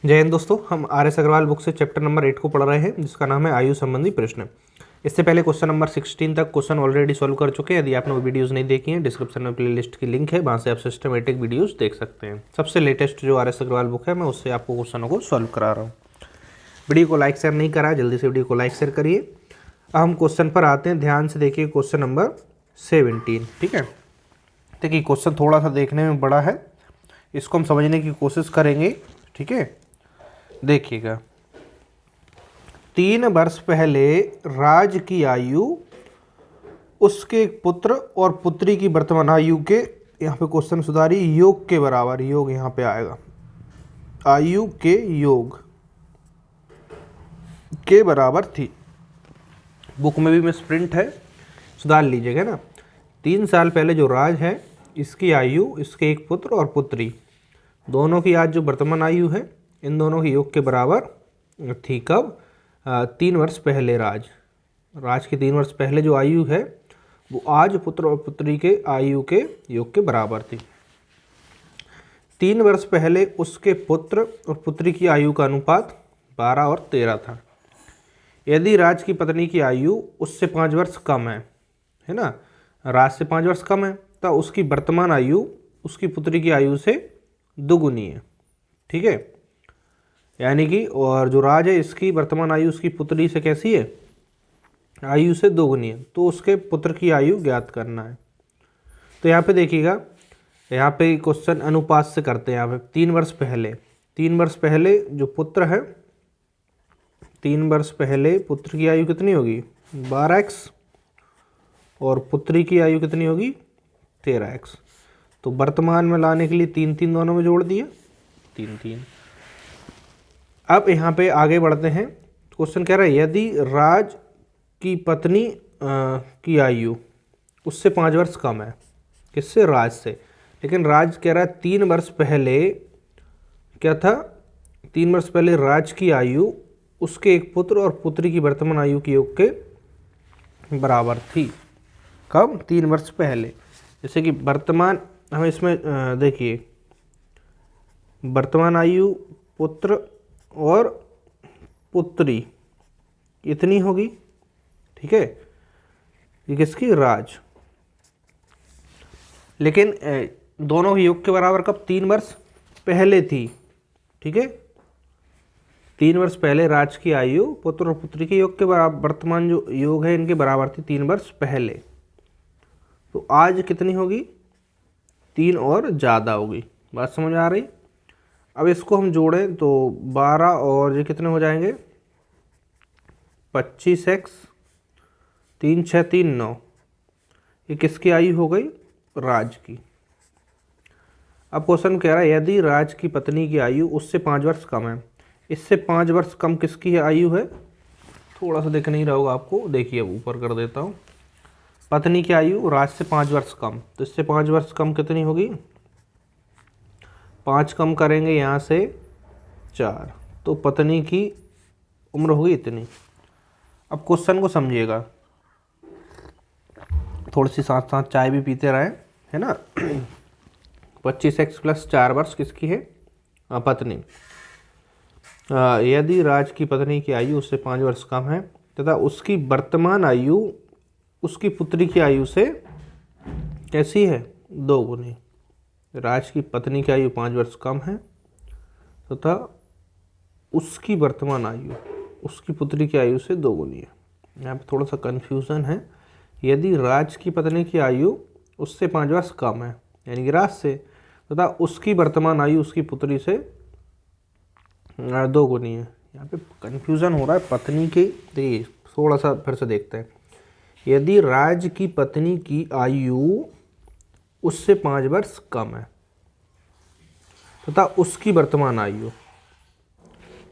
जय हिंद दोस्तों, हम आर.एस. अग्रवाल बुक से चैप्टर नंबर 8 को पढ़ रहे हैं जिसका नाम है आयु संबंधी प्रश्न। इससे पहले क्वेश्चन नंबर 16 तक क्वेश्चन ऑलरेडी सॉल्व कर चुके हैं। यदि आपने वो वीडियोस नहीं देखी हैं, डिस्क्रिप्शन में प्लेलिस्ट की लिंक है, वहाँ से आप सिस्टमेटिक वीडियोस देख सकते हैं। सबसे लेटेस्ट जो आर.एस. अग्रवाल बुक है, मैं उससे आपको क्वेश्चनों को सॉल्व करा रहा हूँ। वीडियो को लाइक शेयर नहीं करा, जल्दी से वीडियो को लाइक शेयर करिए। अब हम क्वेश्चन पर आते हैं, ध्यान से देखिए क्वेश्चन नंबर 17। ठीक है, देखिए क्वेश्चन थोड़ा सा देखने में बड़ा है, इसको हम समझने की कोशिश करेंगे। ठीक है, देखिएगा, 3 वर्ष पहले राज की आयु उसके पुत्र और पुत्री की वर्तमान आयु के, यहाँ पे क्वेश्चन सुधारी, योग के बराबर, योग यहाँ पे आएगा, आयु के योग के बराबर थी। बुक में भी मिसप्रिंट है, सुधार लीजिएगा ना। 3 साल पहले जो राज है, इसकी आयु इसके एक पुत्र और पुत्री दोनों की आज जो वर्तमान आयु है, इन दोनों के योग के बराबर थी। कब? 3 वर्ष पहले राज की 3 वर्ष पहले जो आयु है वो आज पुत्र और पुत्री के आयु के योग के बराबर थी। 3 वर्ष पहले उसके पुत्र और पुत्री की आयु का अनुपात 12 और 13 था। यदि राज की पत्नी की आयु उससे 5 वर्ष कम है ना, राज से 5 वर्ष कम है, तो उसकी वर्तमान आयु उसकी पुत्री की आयु से दोगुनी है। ठीक है, यानी कि और जो राज है इसकी वर्तमान आयु उसकी पुत्री से कैसी है, आयु से दोगुनी है, तो उसके पुत्र की आयु ज्ञात करना है। तो यहाँ पे देखिएगा, यहाँ पे क्वेश्चन अनुपात से करते हैं। यहाँ पे 3 वर्ष पहले जो पुत्र है, 3 वर्ष पहले पुत्र की आयु कितनी होगी, 12x, और पुत्री की आयु कितनी होगी, 13x। तो वर्तमान में लाने के लिए 3 दोनों में जोड़ दिया, 3। अब यहाँ पे आगे बढ़ते हैं। क्वेश्चन कह रहा है यदि राज की पत्नी की आयु उससे 5 वर्ष कम है, किससे, राज से, लेकिन राज कह रहा है 3 वर्ष पहले क्या था, 3 वर्ष पहले राज की आयु उसके एक पुत्र और पुत्री की वर्तमान आयु के योग के बराबर थी। कब? 3 वर्ष पहले। जैसे कि वर्तमान, हमें इसमें देखिए, वर्तमान आयु पुत्र और पुत्री इतनी होगी। ठीक है, ये किसकी, राज। लेकिन दोनों के योग के बराबर कब, 3 वर्ष पहले थी। ठीक है, 3 वर्ष पहले राज की आयु पुत्र और पुत्री के योग के बराबर, वर्तमान जो योग है इनके बराबर थी 3 वर्ष पहले। तो आज कितनी होगी, 3 और ज़्यादा होगी। बात समझ आ रही? अब इसको हम जोड़ें तो 12 और ये कितने हो जाएंगे, 25x, 3 6 3 9। ये किसकी आयु हो गई, राज की। अब क्वेश्चन कह रहा है यदि राज की पत्नी की आयु उससे 5 वर्ष कम है, इससे 5 वर्ष कम किसकी आयु है, थोड़ा सा दिख नहीं रहा होगा आपको, देखिए अब ऊपर कर देता हूँ। पत्नी की आयु राज से 5 वर्ष कम, तो इससे 5 वर्ष कम कितनी होगी, 5 कम करेंगे यहाँ से 4, तो पत्नी की उम्र होगी इतनी। अब क्वेश्चन को समझिएगा, थोड़ी सी साथ साथ चाय भी पीते रहे, है ना। 25x + 4 वर्ष किसकी है, पत्नी। यदि राज की पत्नी की आयु उससे 5 वर्ष कम है तथा उसकी वर्तमान आयु उसकी पुत्री की आयु से कैसी है, 2 गुनी। राज की पत्नी की आयु 5 वर्ष कम है तथा उसकी वर्तमान आयु उसकी पुत्री की आयु से 2 गुनी है। यहाँ पे थोड़ा सा कन्फ्यूज़न है। यदि राज की पत्नी की आयु उससे 5 वर्ष कम है, यानी कि राज से, तथा उसकी वर्तमान आयु उसकी पुत्री से 2 गुनी है। यहाँ पे कन्फ्यूज़न हो रहा है पत्नी की। देखिए थोड़ा सा फिर से देखते हैं। यदि राज की पत्नी की आयु उससे 5 वर्ष कम है तथा उसकी वर्तमान आयु,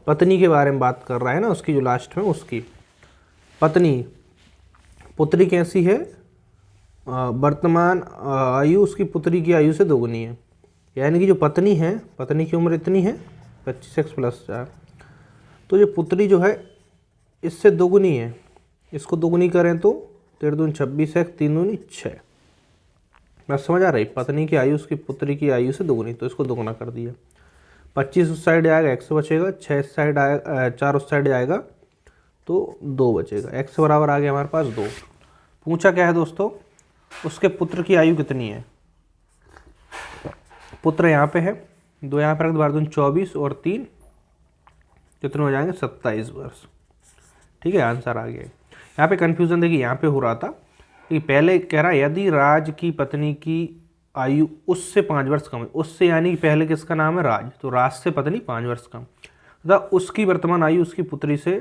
पत्नी के बारे में बात कर रहा है ना, उसकी जो लास्ट में, उसकी पत्नी, पुत्री कैसी है, वर्तमान आयु उसकी पुत्री की आयु से 2 गुनी है। यानी कि जो पत्नी है, पत्नी की उम्र इतनी है 25x + 4, तो जो पुत्री जो है इससे 2 गुनी है। इसको 2 गुनी करें तो 13 दूनी 26x, 3 दूनी 6। बस समझ आ रही, पत्नी की आयु उसकी पुत्री की आयु से 2 गुनी, तो इसको 2 गुना कर दिया। 25 उस साइड जाएगा, x बचेगा, 6 इस साइड आएगा, 4 उस साइड जाएगा तो 2 बचेगा। x बराबर आ गया हमारे पास 2। पूछा क्या है दोस्तों, उसके पुत्र की आयु कितनी है। पुत्र यहाँ पे है, 2 यहाँ पर 24 और 3 कितने हो जाएंगे 27 वर्ष। ठीक है, आंसर आ गया। यहाँ पे कन्फ्यूज़न देखिए यहाँ पे हो रहा था कि पहले कह रहा है यदि राज की पत्नी की आयु उससे 5 वर्ष कम है, उससे यानी कि पहले किसका नाम है राज, तो राज से पत्नी 5 वर्ष कम तथा उसकी वर्तमान आयु उसकी पुत्री से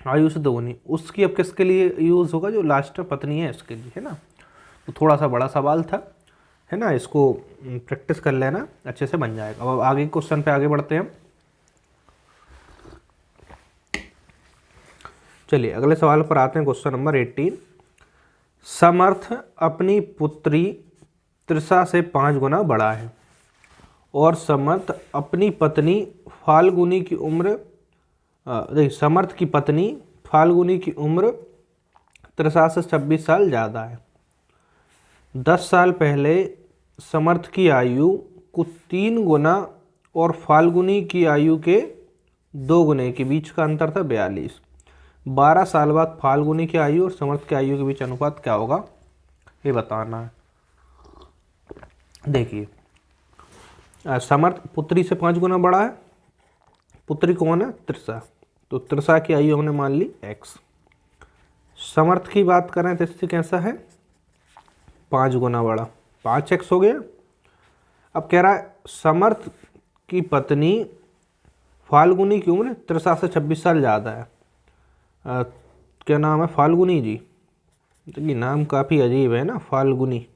आयु से दोगुनी। उसकी अब किसके लिए यूज़ होगा, जो लास्ट में पत्नी है इसके लिए, है ना। तो थोड़ा सा बड़ा सवाल था, है ना, इसको प्रैक्टिस कर लेना, अच्छे से बन जाएगा। अब आगे क्वेश्चन पे आगे बढ़ते हैं। चलिए अगले सवाल पर आते हैं, क्वेश्चन नंबर 18। समर्थ अपनी पुत्री तृषा से 5 गुना बड़ा है और समर्थ अपनी पत्नी फाल्गुनी की उम्र देखिए समर्थ की पत्नी फाल्गुनी की उम्र तृषा से 26 साल ज़्यादा है। 10 साल पहले समर्थ की आयु को 3 गुना और फाल्गुनी की आयु के 2 गुने के बीच का अंतर था 42। 12 साल बाद फाल्गुनी की आयु और समर्थ की आयु के बीच अनुपात क्या होगा, ये बताना है। देखिए समर्थ पुत्री से 5 गुना बड़ा है, पुत्री कौन है तृषा, तो तृषा की आयु हमने मान ली x। समर्थ की बात करें तो इससे कैसा है 5 गुना बड़ा, 5x हो गया। अब कह रहा है समर्थ की पत्नी फाल्गुनी की उम्र तृषा से 26 साल ज़्यादा है। क्या नाम है फाल्गुनी जी, देखिए नाम काफ़ी अजीब है ना, फाल्गुनी।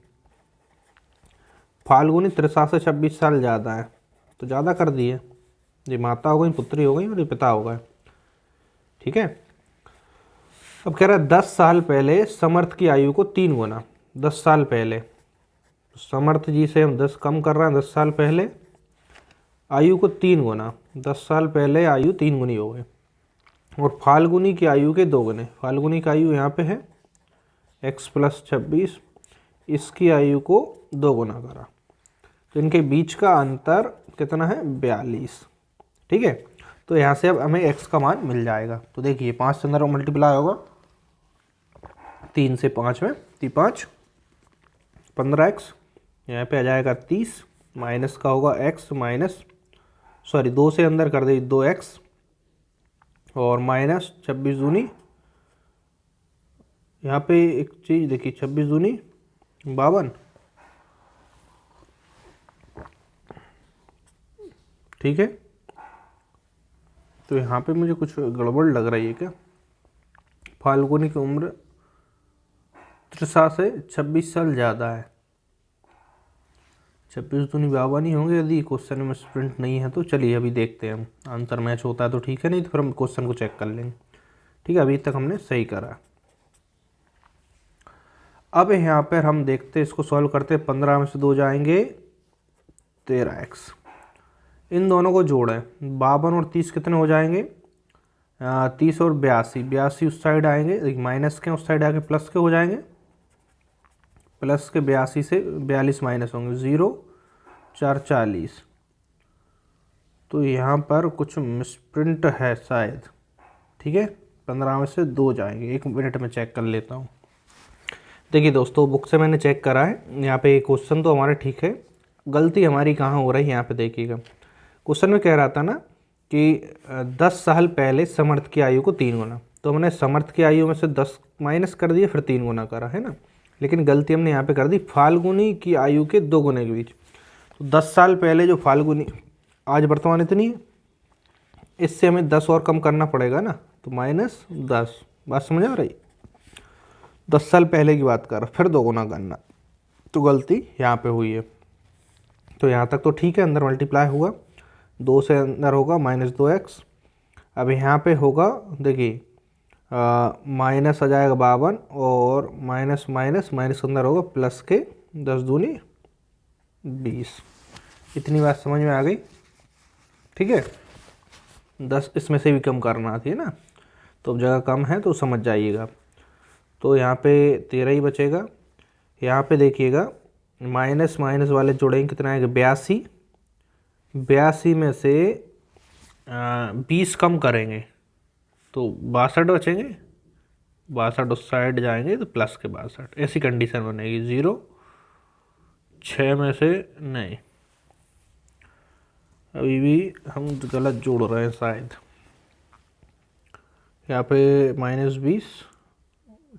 फाल्गुनी तृषा से 26 साल ज़्यादा है, तो ज़्यादा कर दिए, ये माता हो गई, पुत्री हो गई और ये पिता हो गए। ठीक है, अब कह रहा है 10 साल पहले समर्थ की आयु को 3 गुना, 10 साल पहले समर्थ जी से हम 10 कम कर रहे हैं, 10 साल पहले आयु को 3 गुना, 10 साल पहले आयु 3 गुनी हो गई और फाल्गुनी की आयु के 2 गुने। फाल्गुनी की आयु यहाँ पे है x + 26, इसकी आयु को 2 गुना करा, तो इनके बीच का अंतर कितना है 42। ठीक है, तो यहाँ से अब हमें x का मान मिल जाएगा। तो देखिए 5 से अंदर मल्टीप्लाई होगा, 3 से 5 में 5 15x, यहाँ पे आ जाएगा 30, माइनस का होगा x माइनस 2 से अंदर कर दे 2x और माइनस 26 दूनी, यहाँ पे एक चीज़ देखिए 26 दूनी 52। ठीक है, तो यहाँ पे मुझे कुछ गड़बड़ लग रही है क्या, फाल्गुनी की उम्र तृषा से 26 साल ज़्यादा है, 26 दूनी 52 ही होंगे यदि क्वेश्चन में स्प्रिंट नहीं है तो। चलिए अभी देखते हैं हम, आंसर मैच होता है तो ठीक है, नहीं तो फिर हम क्वेश्चन को चेक कर लेंगे। ठीक है, अभी तक हमने सही करा। अब यहाँ पर हम देखते इसको सॉल्व करते, 15 में से 2 जाएंगे 13x, इन दोनों को जोड़ें, 52 और 30 कितने हो जाएंगे 30 और 82, 82 उस साइड आएंगे, देखिए माइनस के उस साइड आके प्लस के हो जाएंगे, प्लस के 82 से 42 माइनस होंगे, 0 4 40। तो यहाँ पर कुछ मिसप्रिंट है शायद। ठीक है, 15 में से 2 जाएंगे, 1 मिनट में चेक कर लेता हूँ। देखिए दोस्तों बुक से मैंने चेक करा है, यहाँ पे क्वेश्चन तो हमारा ठीक है, गलती हमारी कहाँ हो रही है यहाँ पे देखिएगा। क्वेश्चन में कह रहा था ना कि 10 साल पहले समर्थ की आयु को 3 गुना, तो हमने समर्थ की आयु में से 10 माइनस कर दिए फिर 3 गुना करा, है ना। लेकिन गलती हमने यहाँ पे कर दी फाल्गुनी की आयु के 2 गुने के बीच। तो 10 साल पहले जो फाल्गुनी आज वर्तमान इतनी है, इससे हमें 10 और कम करना पड़ेगा ना, तो -10। बात समझ आ रही, 10 साल पहले की बात कर, फिर 2 गुना करना, तो गलती यहाँ पे हुई है। तो यहाँ तक तो ठीक है, अंदर मल्टीप्लाई हुआ, 2 से अंदर होगा -2x। अब यहाँ पे होगा देखिए माइनस आ जाएगा 52 और माइनस माइनस माइनस अंदर होगा प्लस के 10 दूनी 20। इतनी बात समझ में आ गई। ठीक है, 10 इसमें से भी कम करना आती है ना, तो अब जगह कम है तो समझ जाइएगा। तो यहाँ पे 13 ही बचेगा। यहाँ पे देखिएगा माइनस माइनस वाले जोड़ेंगे कितना आएगा 82, 82 में से 20 कम करेंगे तो 62 बचेंगे, 62 उस साइड जाएंगे तो प्लस के 62, ऐसी कंडीशन बनेगी। 0 6 में से नहीं, अभी भी हम गलत जोड़ रहे हैं शायद। यहाँ पे -20,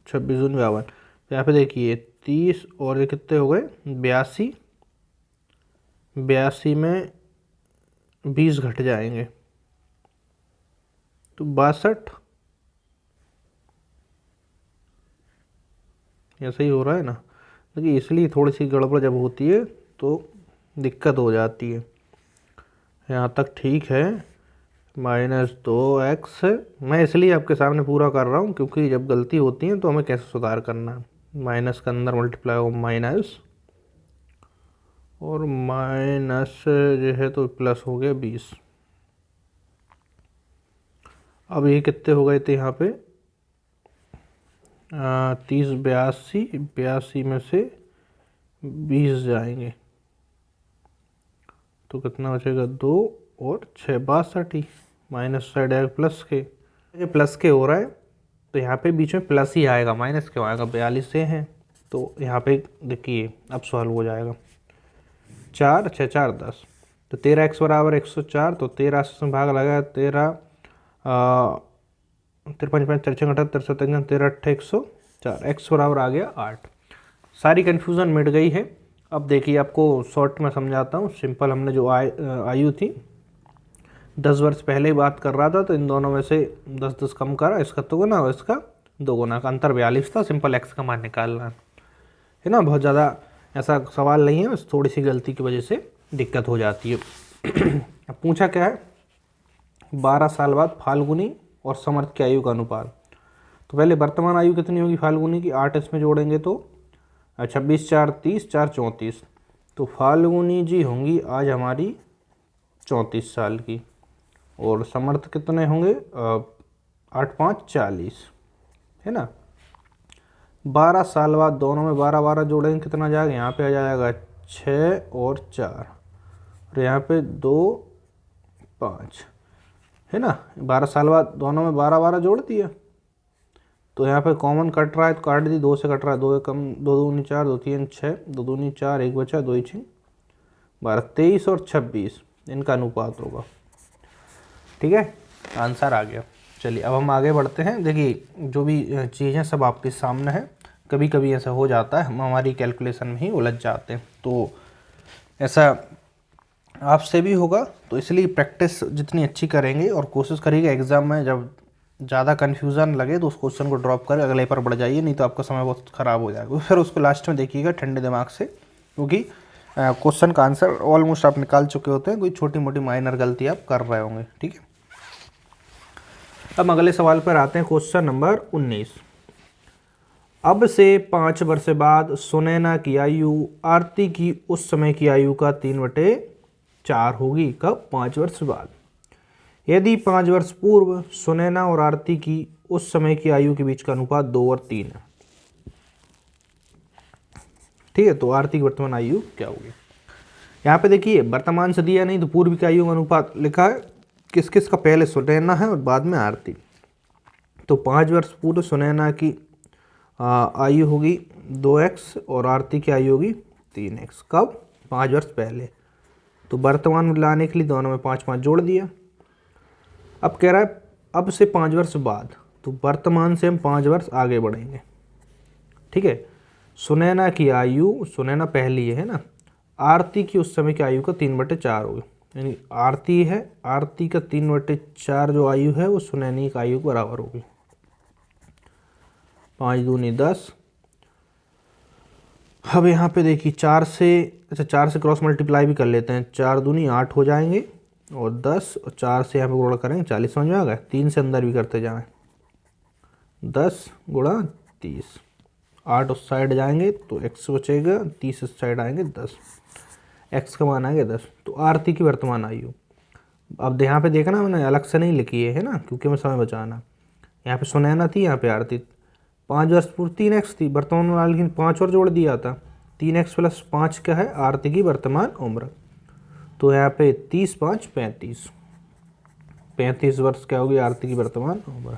26 दूनी 52, यहाँ पे देखिए 30 और ये कितने हो गए 82, 82 में 20 घट जाएंगे तो 62, ऐसा ही हो रहा है ना। देखिए इसलिए थोड़ी सी गड़बड़ जब होती है तो दिक्कत हो जाती है। यहाँ तक ठीक है, -2x, मैं इसलिए आपके सामने पूरा कर रहा हूँ क्योंकि जब गलती होती है तो हमें कैसे सुधार करना है। माइनस के अंदर मल्टीप्लाई हो माइनस, और माइनस जो है तो प्लस हो गया 20। अब ये कितने हो गए थे यहाँ पे 30, 82, 82 में से 20 जाएंगे तो कितना बचेगा 2 और 6, 62 माइनस साइड आएगा प्लस के, ये प्लस के हो रहा है तो यहाँ पे बीच में प्लस ही आएगा, माइनस क्यों आएगा, 42 से है तो यहाँ पे देखिए अब सॉल्व हो जाएगा। 4 6 4 10, तो 13x बराबर 104, तो 13 से भाग लगा 13 53 5 4 6 78 57 13 8 104, x बराबर आ गया 8। सारी कन्फ्यूज़न मिट गई है। अब देखिए आपको शॉर्ट में समझाता हूँ। सिंपल हमने जो आयु थी 10 वर्ष पहले ही बात कर रहा था, तो इन दोनों में से 10 10 कम करा, इसका दोगुना और इसका दोगुना का अंतर 42 था। सिंपल x का मान निकालना है ना, बहुत ज़्यादा ऐसा सवाल नहीं है, बस थोड़ी सी गलती की वजह से दिक्कत हो जाती है। अब पूछा क्या है, 12 साल बाद फाल्गुनी और समर्थ की आयु का अनुपात। तो पहले वर्तमान आयु कितनी होगी फाल्गुनी की, 8 इसमें जोड़ेंगे तो 26 4 30 4 34, तो फाल्गुनी जी होंगी आज हमारी 34 साल की, और समर्थ कितने होंगे 8 5 40, है ना। 12 साल बाद दोनों में 12 12 जोड़ेंगे कितना जाएगा, यहाँ पे आ जाएगा 6 और 4, और यहाँ पे 2 5, है ना। 12 साल बाद दोनों में 12 12 जोड़ दिया, तो यहाँ पे कॉमन कट रहा है तो काट दी, 2 से कट रहा है, 2 कम, 2 दूनी 4 2 3 6, 2 दूनी 4 1 बचा, 2 6 12, 23 और 26 इनका अनुपात होगा। ठीक है, आंसर आ गया। चलिए अब हम आगे बढ़ते हैं। देखिए जो भी चीज़ें सब आपके सामने है, कभी कभी ऐसा हो जाता है हम हमारी कैलकुलेशन में ही उलझ जाते हैं, तो ऐसा आपसे भी होगा, तो इसलिए प्रैक्टिस जितनी अच्छी करेंगे और कोशिश करिएगा एग्ज़ाम में जब ज़्यादा कन्फ्यूज़न लगे तो उस क्वेश्चन को ड्रॉप कर अगले पर बढ़ जाइए, नहीं तो आपका समय बहुत ख़राब हो जाएगा। फिर उसको लास्ट में देखिएगा ठंडे दिमाग से, क्योंकि क्वेश्चन का आंसर ऑलमोस्ट आप निकाल चुके होते हैं, कोई छोटी मोटी माइनर गलती आप कर रहे होंगे। ठीक है, अब अगले सवाल पर आते हैं। क्वेश्चन नंबर 19, अब से 5 वर्ष बाद सुनैना की आयु आरती की उस समय की आयु का 3/4 होगी। कब, 5 वर्ष बाद। यदि 5 वर्ष पूर्व सुनैना और आरती की उस समय की आयु के बीच का अनुपात 2 और 3 है। ठीक है, तो आरती की वर्तमान आयु क्या होगी। यहाँ पे देखिए वर्तमान से दिया नहीं तो पूर्व की आयु का अनुपात लिखा है, किस किस का, पहले सुनैना है और बाद में आरती। तो 5 वर्ष पूर्व सुनैना की आयु होगी 2x और आरती की आयु होगी 3x। कब, 5 वर्ष पहले। तो वर्तमान में लाने के लिए दोनों में 5 5 जोड़ दिया। अब कह रहा है अब से 5 वर्ष बाद, तो वर्तमान से हम 5 वर्ष आगे बढ़ेंगे। ठीक है, सुनैना की आयु, सुनैना पहली है ना, आरती की उस समय की आयु का 3/4 होगी, यानी आरती है, आरती का 3/4 जो आयु है वो सुनैनी की आयु के बराबर होगी। 5 दूनी 10। अब यहाँ पे देखिए 4 से, अच्छा 4 से क्रॉस मल्टीप्लाई भी कर लेते हैं, 4 दूनी 8 हो जाएंगे, और 10 और 4 से यहाँ पे गुणा करेंगे 40, समझ में आ गया। 3 से अंदर भी करते जाएं, 10 गुणा 30, 8 उस साइड जाएंगे तो x बचेगा, 30 इस साइड आएंगे 10, x का मान आएंगे 10। तो आरती की वर्तमान आयु, अब यहाँ पे देखना मैंने अलग से नहीं लिखी है ना, क्योंकि मैं समय बचाना। यहाँ पे सुनैना थी, यहाँ पे आरती। 5 वर्ष पूर्व 3x थी, वर्तमान में लेकिन 5 और जोड़ दिया था, 3x + 5 क्या है, आरती की वर्तमान उम्र। तो यहाँ पे 30 5 35, 35 वर्ष क्या होगी आरती की वर्तमान उम्र।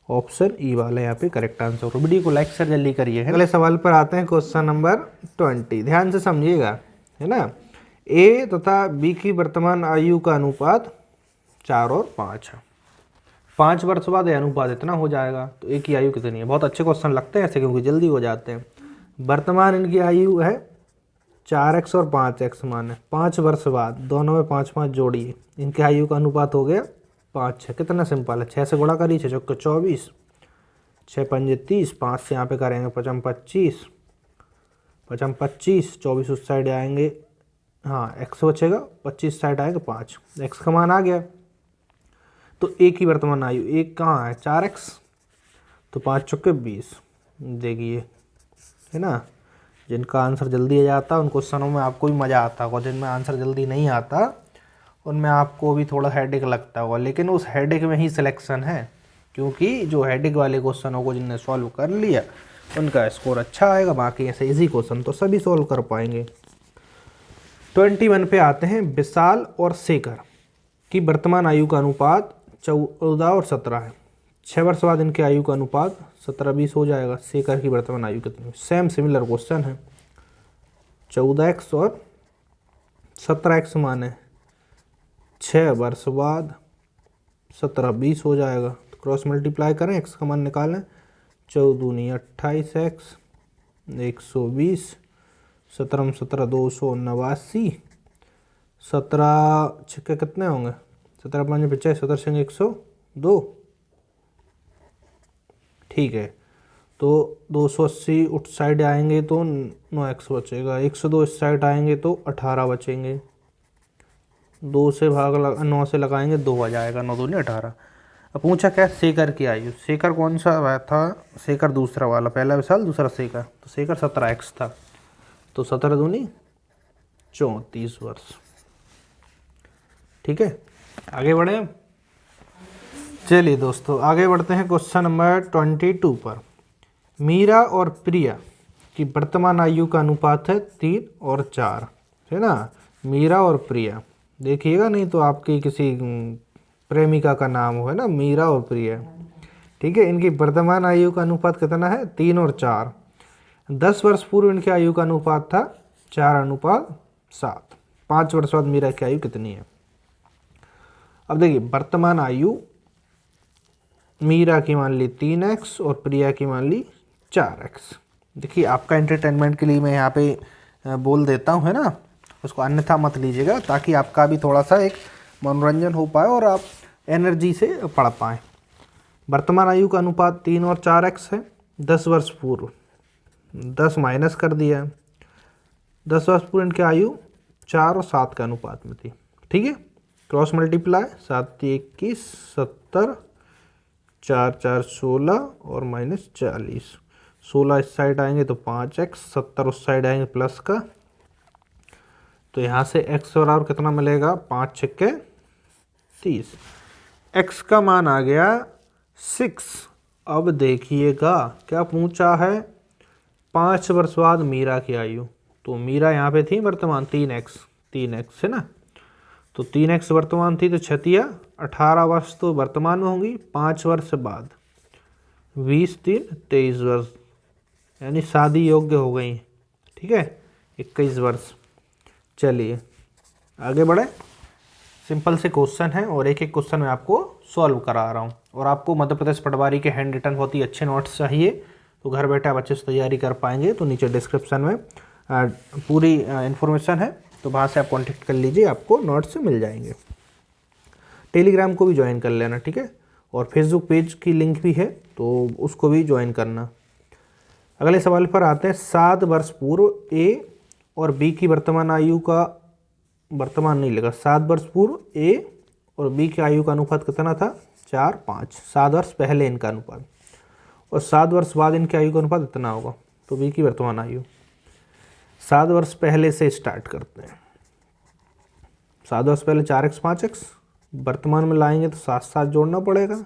ऑप्शन ई वाला यहाँ पे करेक्ट आंसर हो। वीडियो को लाइक शेयर जल्दी करिए। अगले सवाल पर आते हैं, क्वेश्चन नंबर 20। ध्यान से समझिएगा, है ना। ए तथा बी की वर्तमान आयु का अनुपात 4 और 5 है। 5 वर्ष बाद यह अनुपात इतना हो जाएगा, तो ए की आयु कितनी है। बहुत अच्छे क्वेश्चन लगते हैं ऐसे, क्योंकि जल्दी हो जाते हैं। वर्तमान इनकी आयु है 4x और 5x मान है। 5 वर्ष बाद दोनों में 5 5 जोड़िए, इनकी आयु का अनुपात हो गया 5 6। कितना सिंपल है, 6 से गुणा करिए, 6 चौके 24, 6 पंजे 30, 5 से यहाँ पे करेंगे 5 25, 5 25, 24 उस साइड आएंगे, हाँ x बचेगा, 25 साइड आएगा 5, x का मान आ गया। तो ए की वर्तमान आयु, एक कहाँ है 4x, तो 5 चौके 20। देखिए, है ना। जिनका आंसर जल्दी आ जाता है उन क्वेश्चनों में आपको भी मज़ा आता होगा, जिनमें आंसर जल्दी नहीं आता उनमें आपको भी थोड़ा हेडेक लगता होगा, लेकिन उस हेडेक में ही सिलेक्शन है, क्योंकि जो हेडेक वाले क्वेश्चनों को जिनने सॉल्व कर लिया उनका स्कोर अच्छा आएगा। बाकी ऐसे इजी क्वेश्चन तो सभी सॉल्व कर पाएंगे। 21 पे आते हैं। विशाल और शेखर की वर्तमान आयु का अनुपात 14 और 17 है। 6 वर्ष बाद इनके आयु का अनुपात 17-20 हो जाएगा। शेखर की वर्तमान आयु कितनी है। सेम सिमिलर क्वेश्चन है। 14x और 17x माने 6 वर्ष बाद 17-20 हो जाएगा। तो क्रॉस मल्टीप्लाई करें, x का मान निकालें, 14 दूनी 28x, 120, 17 17 289, 17 छक्के कितने होंगे, 17 5 50, 17 छंगे 102। ठीक है, तो 280 उस साइड आएंगे तो 9x बचेगा, 102 इस साइड आएंगे तो 18 बचेंगे। 2 से भाग 9 से लगाएंगे 2 आ जाएगा, 9 दूनी 18। अब पूछा क्या, शेखर की आयु। शेखर कौन सा था, शेखर दूसरा वाला, पहला विशाल दूसरा शेखर। तो शेखर 17x था, तो 17 दूनी 34 वर्ष। ठीक है, आगे बढ़े। चलिए दोस्तों आगे बढ़ते हैं क्वेश्चन नंबर 22 पर। मीरा और प्रिया की वर्तमान आयु का अनुपात है 3 और 4, है ना। मीरा और प्रिया, देखिएगा नहीं तो आपकी किसी प्रेमिका का नाम हो, है ना, मीरा और प्रिया। ठीक है, इनकी वर्तमान आयु का अनुपात कितना है, 3 और 4। 10 वर्ष पूर्व इनकी आयु का अनुपात था 4:7। 5 वर्ष बाद मीरा की आयु कितनी है। अब देखिए, वर्तमान आयु मीरा की मान ली 3x और प्रिया की मान ली 4x। देखिए, आपका एंटरटेनमेंट के लिए मैं यहाँ पे बोल देता हूँ, है ना, उसको अन्यथा मत लीजिएगा, ताकि आपका भी थोड़ा सा एक मनोरंजन हो पाए और आप एनर्जी से पढ़ पाएँ। वर्तमान आयु का अनुपात 3 और 4x है। 10 वर्ष पूर्व, 10 माइनस कर दिया है। 10 वर्ष पूर्व इनकी आयु 4 और 7 के अनुपात में थी। ठीक है, क्रॉस मल्टीप्लाई, 7 21 70, 4 4 16 और माइनस 40। 16 इस साइड आएंगे तो 5x, 70 उस साइड आएंगे प्लस का, तो यहाँ से x बराबर कितना मिलेगा, 5 छक्के 30। x का मान आ गया 6। अब देखिएगा क्या पूछा है, 5 वर्ष बाद मीरा की आयु। तो मीरा यहाँ पे थी वर्तमान 3x है ना, तो 3x वर्तमान थी, तो 6 18 वर्ष तो वर्तमान में होंगी। 5 वर्ष बाद 20 3 23 वर्ष, यानी शादी योग्य हो गई। ठीक है, 21 वर्ष। चलिए आगे बढ़े। सिंपल से क्वेश्चन है और एक एक क्वेश्चन मैं आपको सॉल्व करा रहा हूँ। और आपको मध्य प्रदेश पटवारी के हैंड रिटन बहुत ही अच्छे नोट्स चाहिए, तो घर बैठे आप अच्छे से तैयारी कर पाएंगे। तो नीचे डिस्क्रिप्शन में पूरी इन्फॉर्मेशन है, तो वहाँ से आप कांटेक्ट कर लीजिए, आपको नोट्स मिल जाएंगे। टेलीग्राम को भी ज्वाइन कर लेना, ठीक है, और फेसबुक पेज की लिंक भी है, तो उसको भी ज्वाइन करना। अगले सवाल पर आते हैं। 7 वर्ष पूर्व ए और बी की वर्तमान आयु का, वर्तमान नहीं लगा, 7 वर्ष पूर्व ए और बी की आयु का अनुपात कितना था, 4 5। 7 वर्ष पहले इनका अनुपात, और 7 वर्ष बाद इनकी आयु का अनुपात इतना होगा। तो बी की वर्तमान आयु 7 वर्ष पहले से स्टार्ट करते हैं। 7 वर्ष पहले 4x 5x, वर्तमान में लाएंगे तो 7 7 जोड़ना पड़ेगा।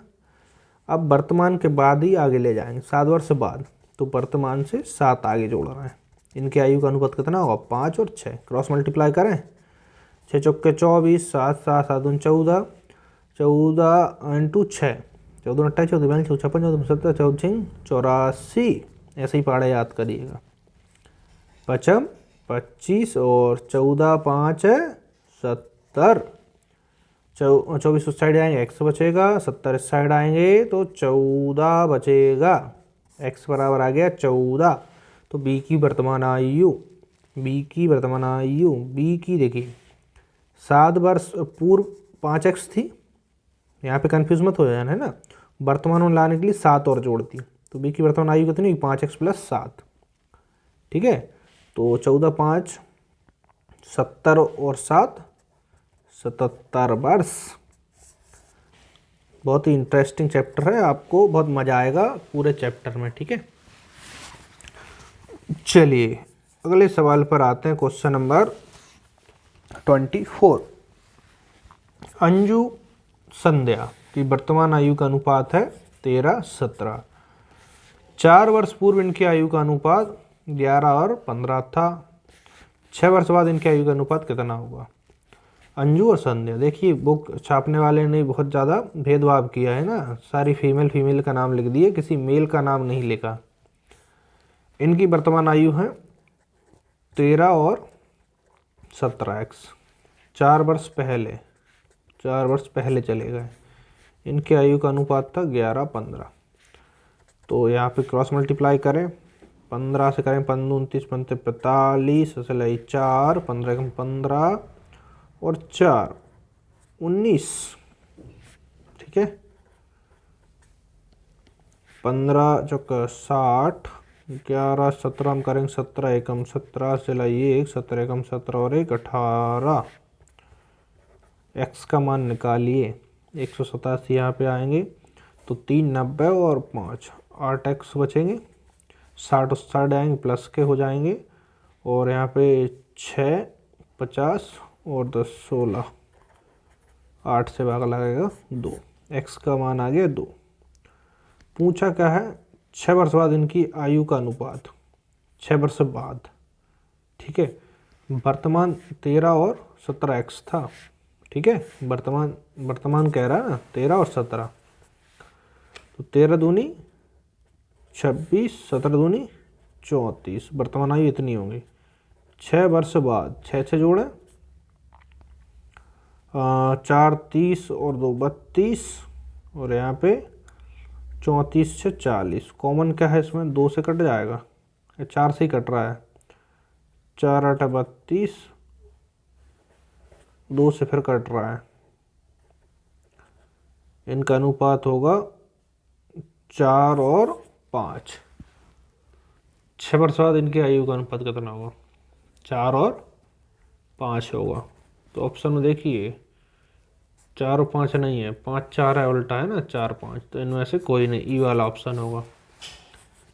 अब वर्तमान के बाद ही आगे ले जाएंगे, 7 वर्ष बाद, तो वर्तमान से 7 आगे जोड़ रहे हैं। इनकी आयु का अनुपात कितना होगा, 5 और 6। क्रॉस मल्टीप्लाई करें 6 चौके 24, 7 7 7 14, 14 इंटू 6, 14 28 14 42 56 14 70 14 84, ऐसे ही पहाड़े याद करिएगा। 55 25 और 14 5 70, 24 उस साइड आएंगे, x बचेगा, 70 इस साइड आएंगे तो 14 बचेगा, x बराबर आ गया 14। तो b की वर्तमान आयु, b की देखिए 7 वर्ष पूर्व 5x थी, यहाँ पे कंफ्यूज मत हो जाना है ना, वर्तमान में लाने के लिए 7 और जोड़ दी, तो b की वर्तमान आयु कितनी, 5x प्लस 7, ठीक है। तो 14 5 70 और 7 77 वर्ष। बहुत ही इंटरेस्टिंग चैप्टर है, आपको बहुत मजा आएगा पूरे चैप्टर में, ठीक है। चलिए अगले सवाल पर आते हैं, क्वेश्चन नंबर 24। अंजू संध्या की वर्तमान आयु का अनुपात है 13-17। 4 वर्ष पूर्व इनकी आयु का अनुपात 11 और 15 था। 6 वर्ष बाद इनकी आयु का अनुपात कितना होगा। अंजू और संध्या, देखिए बुक छापने वाले ने बहुत ज़्यादा भेदभाव किया है ना, सारी फीमेल का नाम लिख दिए, किसी मेल का नाम नहीं लिखा। इनकी वर्तमान आयु है 13 और 17x, 4 वर्ष पहले चले गए। इनके आयु का अनुपात था 11-15। तो यहाँ पे क्रॉस मल्टीप्लाई करें, 15 से करें 15 29 15 45, 4 15 15 और 4 19, ठीक है। 15 चौका 60, 11 17 हम करेंगे 17 एकम 17 से लाइए 1 17 एकम 17 और 1 18। x का मान निकालिए, 187 यहाँ पे आएंगे तो 3 90 और 5 8x बचेंगे, 60 उस साइड आएंगे प्लस के हो जाएंगे, और यहाँ पे 6 50 और 10 16, 8 से भाग लगेगा 2, x का मान आ गया 2। पूछा क्या है, 6 वर्ष बाद इनकी आयु का अनुपात, 6 वर्ष बाद, ठीक है। वर्तमान 13 और 17x था, ठीक है। वर्तमान कह रहा है ना 13 और 17, तो 13 दूनी 26, 17 दूनी 34, वर्तमान आयु इतनी होंगी। 6 वर्ष बाद 6 से जोड़े 4 30 और 2 32, और यहाँ पे 34 से 40, कॉमन क्या है इसमें, 2 से कट जाएगा, 4 से ही कट रहा है, 4 8 32, 2 से फिर कट रहा है। इनका अनुपात होगा 4 और 5। 6 वर्ष बाद इनकी आयु का अनुपात कितना होगा, 4 और 5 होगा। तो ऑप्शन में देखिए 4 और 5 नहीं है, 5 4 है, उल्टा है ना 4 5, तो इनमें से कोई नहीं, ई वाला ऑप्शन होगा।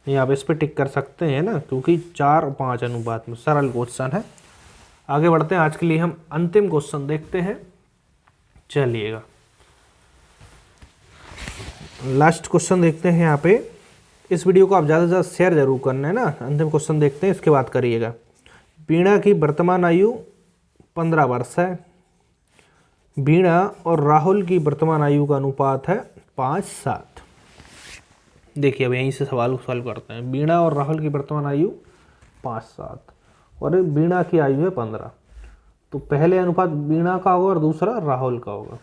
नहीं आप इस पर टिक कर सकते हैं ना, क्योंकि 4 और 5 अनुपात में, सरल क्वेश्चन है। आगे बढ़ते हैं, आज के लिए हम अंतिम क्वेश्चन देखते हैं। चलिएगा लास्ट क्वेश्चन देखते हैं यहाँ पे। इस वीडियो को आप ज़्यादा से ज़्यादा शेयर जरूर करना है ना। अंतिम क्वेश्चन देखते हैं, इसके बाद करिएगा। वीणा की वर्तमान आयु 15 वर्ष है। वीणा और राहुल की वर्तमान आयु का अनुपात है 5-7। देखिए अब यहीं से सवाल को सॉल्व करते हैं। वीणा और राहुल की वर्तमान आयु 5-7 और वीणा की आयु है 15, तो पहले अनुपात वीणा का होगा और दूसरा राहुल का होगा।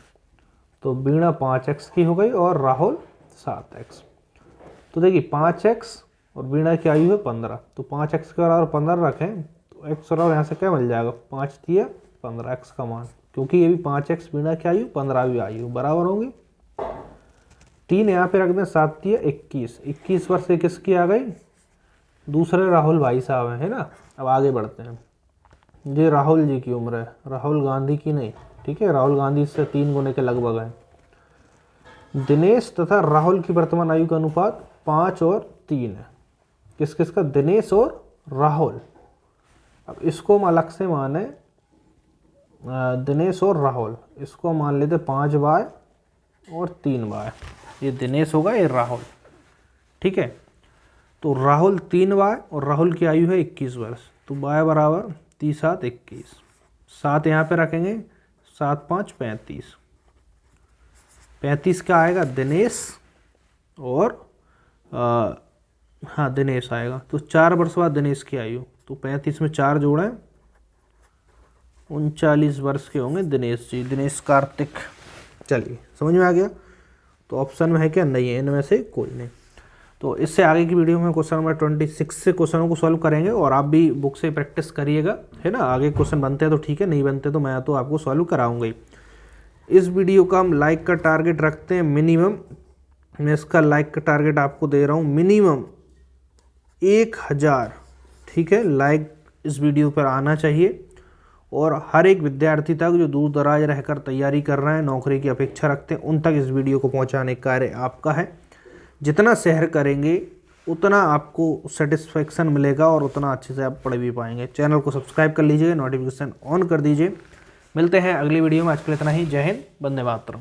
तो वीणा 5x की हो गई और राहुल 7x। तो देखिए 5x और वीणा की आयु है 15, तो 5x के बराबर 15 रखें तो x बराबर यहाँ से क्या मिल जाएगा, 5 दिया 15x का मान, क्योंकि ये भी 5x वीणा की आयु 15वीं आयु बराबर होंगी। 3 यहाँ पे रख दें, 7 दिया 21, 21 वर्ष से किसकी आ गई, दूसरे राहुल भाई साहब हैं, है ना। अब आगे बढ़ते हैं। ये राहुल जी की उम्र है, राहुल गांधी की नहीं, ठीक है। राहुल गांधी से 3 गुने के लगभग है। दिनेश तथा राहुल की वर्तमान आयु का अनुपात 5 और 3 है। किस किस का, दिनेश और राहुल। अब इसको हम अलग से माने, दिनेश और राहुल, इसको मान लेते 5y और 3y। ये दिनेश होगा, ये राहुल, ठीक है। तो राहुल 3y और राहुल की आयु है 21 वर्ष, तो y बराबर 3 7 21, 7 यहाँ पे रखेंगे, 7 5 35, 35 का आएगा दिनेश और हाँ दिनेश आएगा। तो 4 वर्ष बाद दिनेश की आयु, तो 35 में 4 जोड़ें 39 वर्ष के होंगे दिनेश जी, दिनेश कार्तिक। चलिए समझ में आ गया। तो ऑप्शन में है क्या, नहीं है इनमें से कोई नहीं। तो इससे आगे की वीडियो में क्वेश्चन नंबर 26 से क्वेश्चनों को सॉल्व करेंगे और आप भी बुक से प्रैक्टिस करिएगा, है ना। आगे क्वेश्चन बनते हैं तो ठीक है, नहीं बनते तो मैं तो आपको सॉल्व कराऊंगा ही। इस वीडियो का हम लाइक का टारगेट रखते हैं मिनिमम, मैं इसका लाइक का टारगेट आपको दे रहा हूँ मिनिमम 1000, ठीक है। लाइक इस वीडियो पर आना चाहिए और हर एक विद्यार्थी तक जो दूर दराज रहकर तैयारी कर रहे हैं, नौकरी की अपेक्षा रखते हैं, उन तक इस वीडियो को पहुंचाने का कार्य आपका है। जितना शेयर करेंगे उतना आपको सेटिस्फेक्शन मिलेगा और उतना अच्छे से आप पढ़ भी पाएंगे। चैनल को सब्सक्राइब कर लीजिए, नोटिफिकेशन ऑन कर दीजिए। मिलते हैं अगली वीडियो में, आज के लिए इतना ही। जय हिंद, वंदे मातरम।